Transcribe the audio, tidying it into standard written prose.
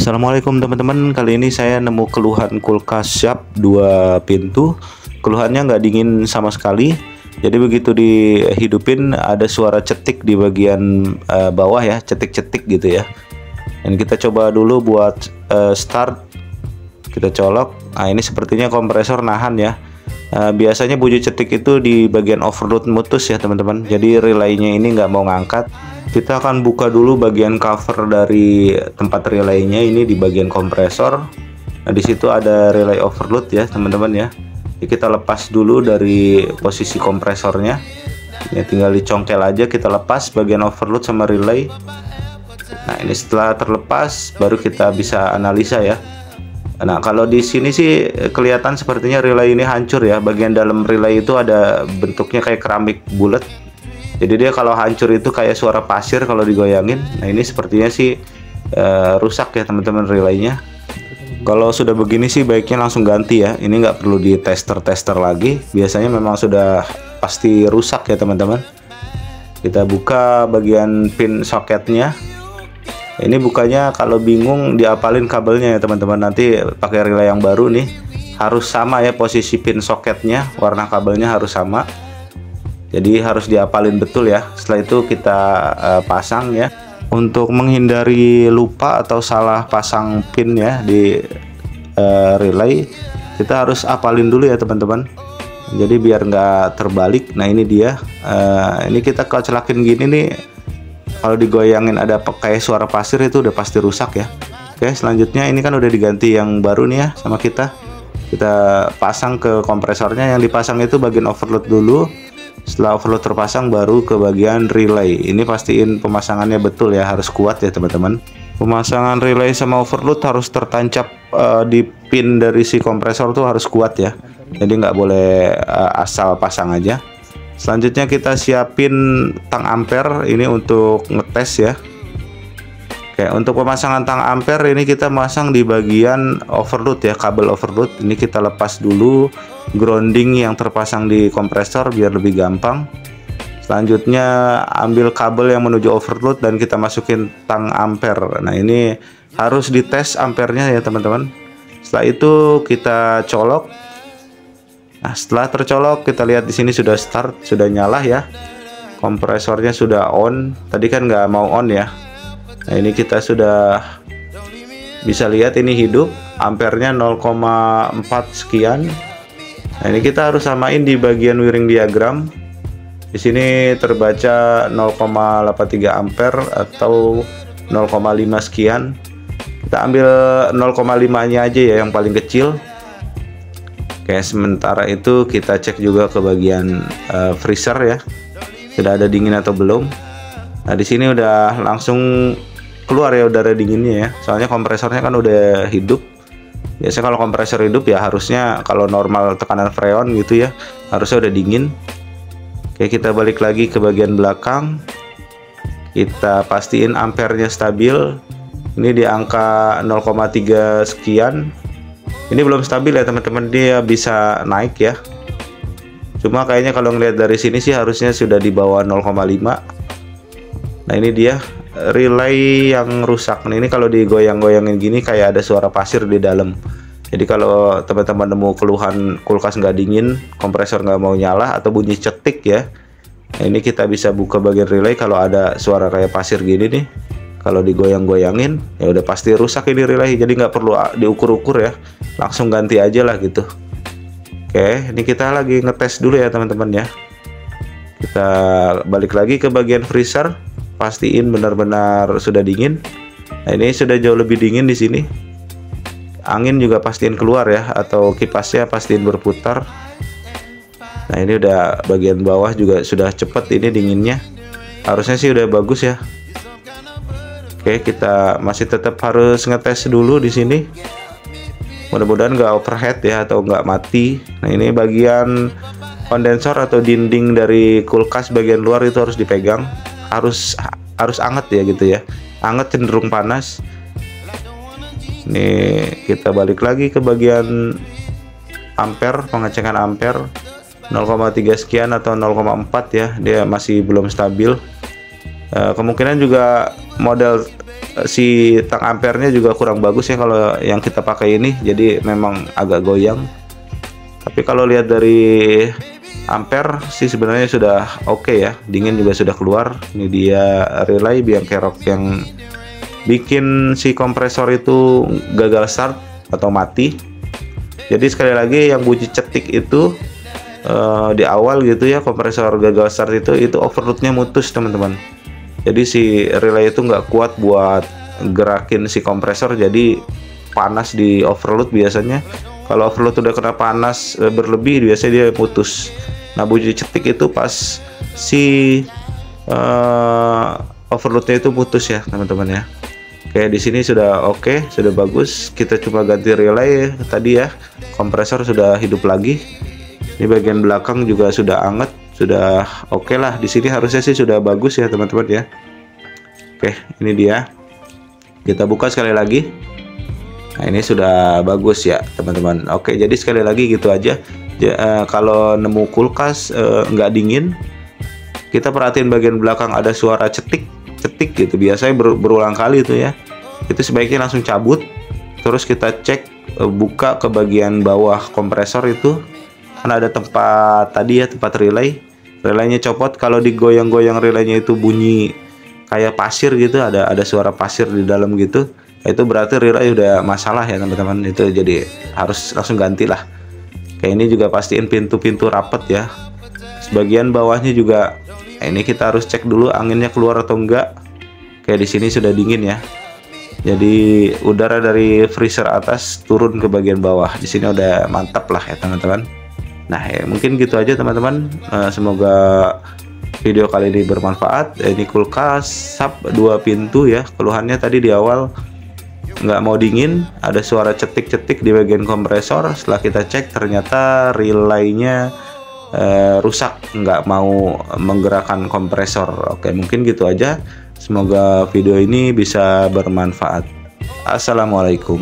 Assalamualaikum teman-teman, kali ini saya nemu keluhan kulkas Sharp 2 pintu. Keluhannya nggak dingin sama sekali. Jadi begitu dihidupin ada suara cetik di bagian bawah ya, cetik-cetik gitu ya. Dan kita coba dulu buat start. Kita colok. Nah, ini sepertinya kompresor nahan ya. Biasanya bunyi cetik itu di bagian overload mutus ya teman-teman. Jadi relaynya ini nggak mau ngangkat. Kita akan buka dulu bagian cover dari tempat relaynya, ini di bagian kompresor. Nah, di situ ada relay overload ya teman-teman ya. Jadi kita lepas dulu dari posisi kompresornya. Ya, tinggal dicongkel aja, kita lepas bagian overload sama relay. Nah, ini setelah terlepas baru kita bisa analisa ya. Nah, kalau di sini sih kelihatan sepertinya relay ini hancur ya. Bagian dalam relay itu ada bentuknya kayak keramik bulat. Jadi dia kalau hancur itu kayak suara pasir kalau digoyangin. Nah, ini sepertinya sih rusak ya teman-teman relaynya. Kalau sudah begini sih baiknya langsung ganti ya. Ini nggak perlu di tester lagi. Biasanya memang sudah pasti rusak ya teman-teman. Kita buka bagian pin soketnya. Ini bukanya kalau bingung diapalin kabelnya ya teman-teman. Nanti pakai relay yang baru nih harus sama ya posisi pin soketnya, warna kabelnya harus sama. Jadi harus diapalin betul ya. Setelah itu kita pasang ya. Untuk menghindari lupa atau salah pasang pin ya di relay, kita harus apalin dulu ya teman-teman. Jadi biar nggak terbalik. Nah, ini dia. Ini kita kocelakin gini nih. Kalau digoyangin ada kayak suara pasir itu udah pasti rusak ya. Oke, selanjutnya ini kan udah diganti yang baru nih ya sama kita. Kita pasang ke kompresornya. Yang dipasang itu bagian overload dulu. Setelah overload terpasang baru ke bagian relay. Ini pastiin pemasangannya betul ya, harus kuat ya teman-teman. Pemasangan relay sama overload harus tertancap di pin dari si kompresor tuh harus kuat ya. Jadi nggak boleh asal pasang aja. Selanjutnya kita siapin tang ampere ini untuk ngetes ya. Oke, untuk pemasangan tang ampere ini kita masang di bagian overload ya, kabel overload. Ini kita lepas dulu grounding yang terpasang di kompresor biar lebih gampang. Selanjutnya ambil kabel yang menuju overload dan kita masukin tang ampere. Nah, ini harus dites ampernya ya teman-teman. Setelah itu kita colok. Nah, setelah tercolok kita lihat di sini sudah start, sudah nyala ya. Kompresornya sudah on. Tadi kan nggak mau on ya. Nah, ini kita sudah bisa lihat ini hidup, ampernya 0,4 sekian. Nah, ini kita harus samain di bagian wiring diagram. Di sini terbaca 0,83 ampere atau 0,5 sekian. Kita ambil 0,5-nya aja ya, yang paling kecil. Oke, sementara itu kita cek juga ke bagian freezer ya. Sudah ada dingin atau belum. Nah, di sini udah langsung keluar ya udara dinginnya ya. Soalnya kompresornya kan udah hidup. Biasanya kalau kompresor hidup ya harusnya kalau normal tekanan freon gitu ya, harusnya udah dingin. Oke, kita balik lagi ke bagian belakang. Kita pastiin ampernya stabil. Ini di angka 0,3 sekian. Ini belum stabil ya teman-teman, dia bisa naik ya. Cuma kayaknya kalau ngelihat dari sini sih harusnya sudah di bawah 0,5. Nah, ini dia relay yang rusak. Nah, ini kalau digoyang-goyangin gini kayak ada suara pasir di dalam. Jadi kalau teman-teman nemu keluhan kulkas nggak dingin, kompresor nggak mau nyala atau bunyi cetik ya, nah, ini kita bisa buka bagian relay. Kalau ada suara kayak pasir gini nih, kalau digoyang-goyangin ya udah pasti rusak ini relay. Jadi nggak perlu diukur-ukur ya, langsung ganti aja lah gitu. Oke, ini kita lagi ngetes dulu ya teman-teman ya. Kita balik lagi ke bagian freezer. Pastiin benar-benar sudah dingin. Nah, ini sudah jauh lebih dingin di sini. Angin juga pastiin keluar ya, atau kipasnya pastiin berputar. Nah, ini udah bagian bawah juga sudah cepet ini dinginnya. Harusnya sih udah bagus ya. Oke, kita masih tetap harus ngetes dulu di sini. Mudah-mudahan nggak overheat ya atau nggak mati. Nah, ini bagian kondensor atau dinding dari kulkas bagian luar itu harus dipegang. Harus anget ya gitu ya, anget cenderung panas. Ini kita balik lagi ke bagian ampere, pengecekan ampere 0,3 sekian atau 0,4 ya, dia masih belum stabil. Kemungkinan juga model si tang ampernya juga kurang bagus ya kalau yang kita pakai ini, jadi memang agak goyang. Tapi kalau lihat dari ampere sih sebenarnya sudah oke ya, dingin juga sudah keluar. Ini dia relay biang kerok yang bikin si kompresor itu gagal start atau mati. Jadi sekali lagi yang bunyi cetik itu di awal gitu ya, kompresor gagal start itu overloadnya mutus teman-teman. Jadi si relay itu nggak kuat buat gerakin si kompresor, jadi panas di overload biasanya. Kalau overload udah kena panas berlebih biasanya dia putus. Nah bunyi cetik itu pas si overloadnya itu putus ya teman-teman ya. Oke, di sini sudah oke, sudah bagus. Kita cuma ganti relay tadi ya. Kompresor sudah hidup lagi. Ini bagian belakang juga sudah anget, sudah oke lah. Di sini harusnya sih sudah bagus ya teman-teman ya. Oke, ini dia. Kita buka sekali lagi. Nah, ini sudah bagus ya teman-teman. Oke, jadi sekali lagi gitu aja. Kalau nemu kulkas nggak dingin, kita perhatiin bagian belakang ada suara cetik gitu. Biasanya berulang kali itu ya. Itu sebaiknya langsung cabut. Terus kita cek buka ke bagian bawah kompresor itu. Kan ada tempat tadi ya, tempat relay. Relaynya copot. Kalau digoyang-goyang relaynya itu bunyi kayak pasir gitu, ada suara pasir di dalam gitu. Itu berarti relay udah masalah ya teman-teman. Itu jadi harus langsung ganti lah. Kayak ini juga pastiin pintu-pintu rapet ya. Sebagian bawahnya juga ini kita harus cek dulu anginnya keluar atau enggak. Kayak di sini sudah dingin ya. Jadi udara dari freezer atas turun ke bagian bawah. Di sini udah mantap lah ya teman-teman. Nah ya, mungkin gitu aja teman-teman. Semoga video kali ini bermanfaat. Ini kulkas sub 2 pintu ya. Keluhannya tadi di awal nggak mau dingin, ada suara cetik-cetik di bagian kompresor. Setelah kita cek ternyata relaynya rusak, nggak mau menggerakkan kompresor. Oke, mungkin gitu aja. Semoga video ini bisa bermanfaat. Assalamualaikum.